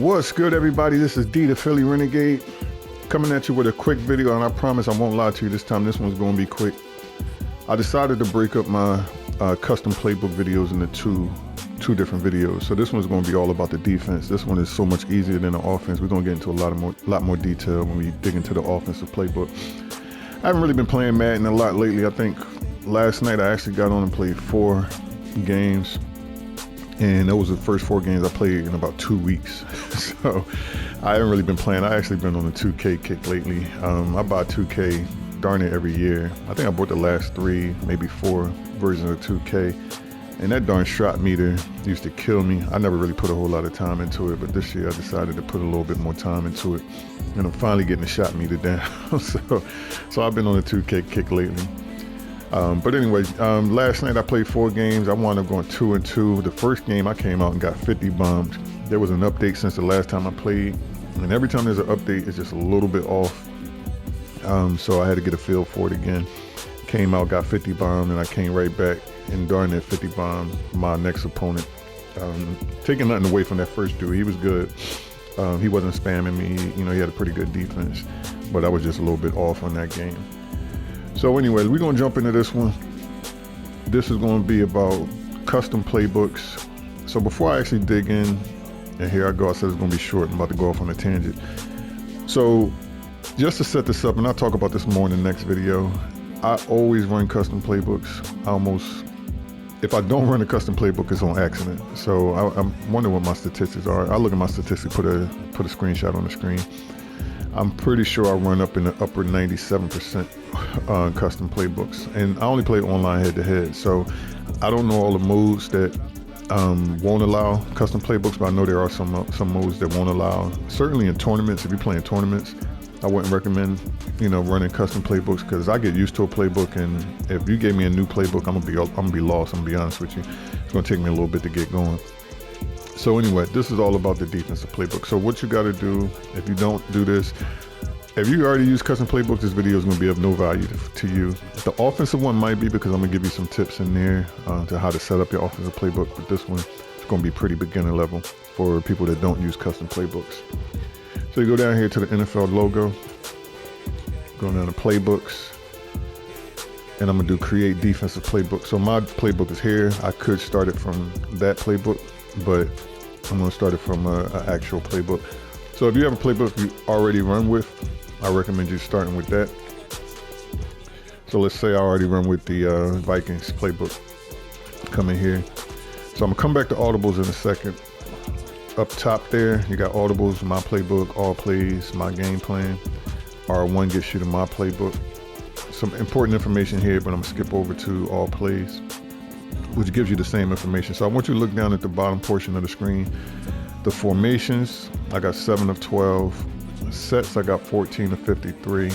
What's good, everybody? This is D the Philly Renegade coming at you with a quick video, and I promise I won't lie to you this time. This one's going to be quick. I decided to break up my custom playbook videos into two different videos. So this one's going to be all about the defense. This one is so much easier than the offense. We're going to get into a lot more detail when we dig into the offensive playbook. I haven't really been playing Madden a lot lately. I think last night I actually got on and played 4 games. And that was the first 4 games I played in about 2 weeks. So I haven't really been playing. I actually been on the 2K kick lately. I buy 2K darn it every year. I think I bought the last 3, maybe 4 versions of 2K. And that darn shot meter used to kill me. I never really put a whole lot of time into it, but this year I decided to put a little bit more time into it. And I'm finally getting the shot meter down. So I've been on the 2K kick lately. But anyway, last night I played 4 games. I wound up going 2-2. The first game I came out and got 50 bombed. There was an update since the last time I played, and every time there's an update, it's just a little bit off. So I had to get a feel for it again. Came out, got 50 bombed, and I came right back and darn that 50 bombed my next opponent. Taking nothing away from that first dude, he was good. He wasn't spamming me. You know, he had a pretty good defense, but I was just a little bit off on that game. So anyways, we're going to jump into this one. This is going to be about custom playbooks. So before I actually dig in, and here I go, I said it's going to be short. I'm about to go off on a tangent. So just to set this up, and I'll talk about this more in the next video, I always run custom playbooks. If I don't run a custom playbook, it's on accident. So I'm wondering what my statistics are. I look at my statistics, put a screenshot on the screen. I'm pretty sure I run up in the upper 97% custom playbooks, and I only play online head-to-head, so I don't know all the modes that won't allow custom playbooks, but I know there are some modes that won't allow. Certainly in tournaments, if you're playing tournaments, I wouldn't recommend running custom playbooks, because I get used to a playbook, and if you gave me a new playbook, I'm gonna be lost. I'm gonna be honest with you. It's gonna take me a little bit to get going. So anyway, this is all about the defensive playbook. So what you got to do, if you don't do this, if you already use custom playbooks, this video is going to be of no value to you. The offensive one might be, because I'm going to give you some tips in there to how to set up your offensive playbook. But this one is going to be pretty beginner level for people that don't use custom playbooks. So you go down here to the NFL logo, go down to playbooks, and I'm going to do create defensive playbook. So my playbook is here. I could start it from that playbook, but I'm going to start it from an actual playbook. So if you have a playbook you already run with, I recommend you starting with that. So let's say I already run with the Vikings playbook. Come in here. So I'm going to come back to audibles in a second. Up top there, you got audibles, my playbook, all plays, my game plan. R1 gets you to my playbook. Some important information here, but I'm going to skip over to all plays, which gives you the same information. So I want you to look down at the bottom portion of the screen. The formations, I got 7 of 12. Sets, I got 14 of 53.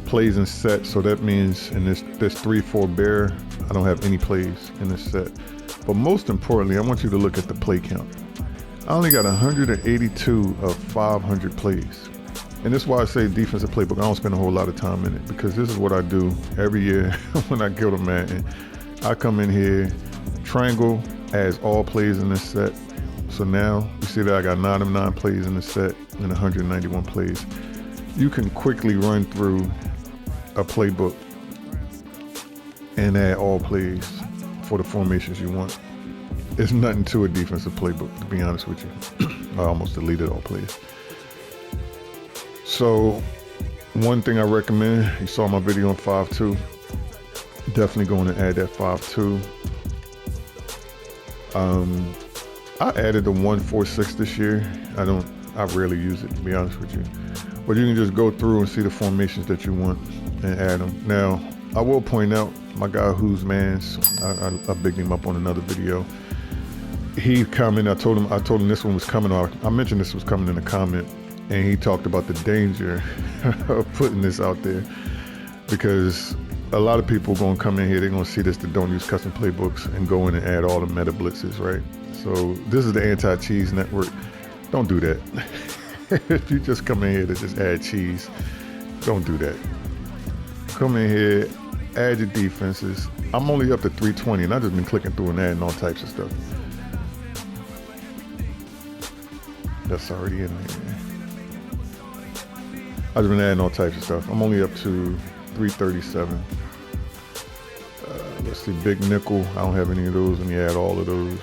Plays and sets, so that means in this 3-4 bear, I don't have any plays in this set. But most importantly, I want you to look at the play count. I only got 182 of 500 plays. And this is why I say defensive playbook. I don't spend a whole lot of time in it, because this is what I do every year when I go to Madden. I come in here, triangle adds all plays in this set. So now you see that I got 9 of 9 plays in this set and 191 plays. You can quickly run through a playbook and add all plays for the formations you want. It's nothing to a defensive playbook, to be honest with you. I almost deleted all plays. So one thing I recommend, you saw my video on 5-2. Definitely going to add that 5-2. I added the 1-4-6 this year. I rarely use it, to be honest with you. But you can just go through and see the formations that you want and add them. Now, I will point out my guy Who's Mans, I bigged him up on another video. He commented, I told him this one was coming out. I mentioned this was coming in a comment, and he talked about the danger of putting this out there, because a lot of people going to come in here, they're going to see this that don't use custom playbooks and go in and add all the meta blitzes, right? So this is the anti-cheese network. Don't do that. If you just come in here to just add cheese, don't do that. Come in here, add your defenses. I'm only up to 320, and I've just been clicking through and adding all types of stuff. that's already in there. I've been adding all types of stuff. I'm only up to 337. Let's see, big nickel. I don't have any of those. Let me add all of those.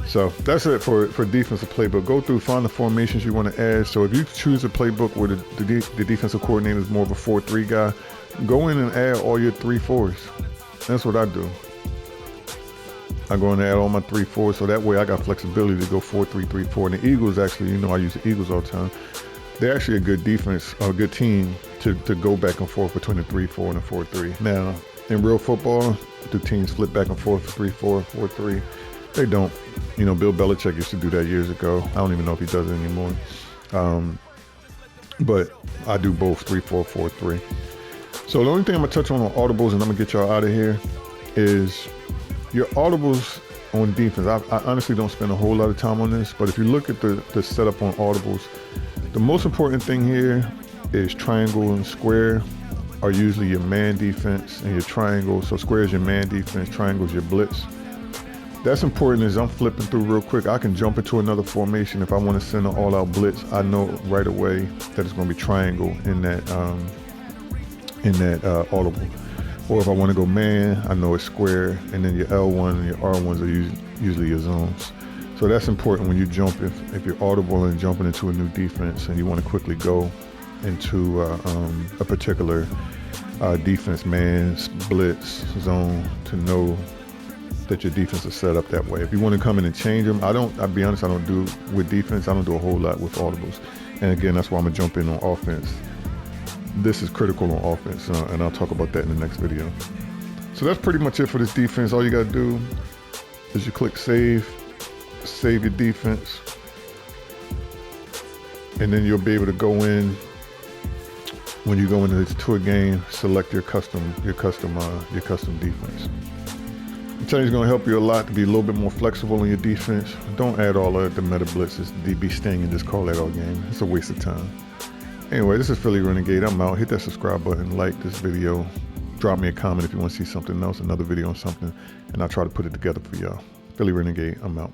So that's it for defensive playbook. Go through, find the formations you want to add. So if you choose a playbook where the defensive coordinator is more of a 4-3 guy, go in and add all your 3-4s. That's what I do. I go in and add all my 3-4s, so that way I got flexibility to go 4-3-3-4. And the Eagles, actually, you know, I use the Eagles all the time. They're actually a good defense, a good team to go back and forth between the 3-4 and the 4-3. Now, in real football, the teams flip back and forth 3-4, 4-3. They don't. You know, Bill Belichick used to do that years ago. I don't even know if he does it anymore. But I do both 3-4, 4-3. So the only thing I'm gonna touch on audibles, and I'm gonna get y'all out of here, is your audibles on defense. I honestly don't spend a whole lot of time on this, but if you look at the setup on audibles, the most important thing here is triangle and square are usually your man defense, and your triangle. So square is your man defense, triangle is your blitz. That's important. As I'm flipping through real quick, I can jump into another formation. If I want to send an all-out blitz, I know right away that it's going to be triangle in that audible. Or if I want to go man, I know it's square, and then your L1 and your R1s are usually your zones. So that's important when you jump. If you're audible and jumping into a new defense, and you want to quickly go into a particular defense, man, blitz, zone, to know that your defense is set up that way. If you want to come in and change them, I'll be honest, I don't do with defense, I don't do a whole lot with audibles. And again, that's why I'm gonna jump in on offense. This is critical on offense, and I'll talk about that in the next video. So that's pretty much it for this defense. All you gotta do is you click save your defense, and then you'll be able to go in. When you go into a game, select your custom defense. I'm telling you, it's going to help you a lot to be a little bit more flexible in your defense. Don't add all of the meta blitzes, DB sting, and just call that all game. It's a waste of time. Anyway, this is Philly Renegade. I'm out. Hit that subscribe button, like this video, drop me a comment if you want to see something else, another video on something, and I'll try to put it together for y'all. Philly Renegade, I'm out.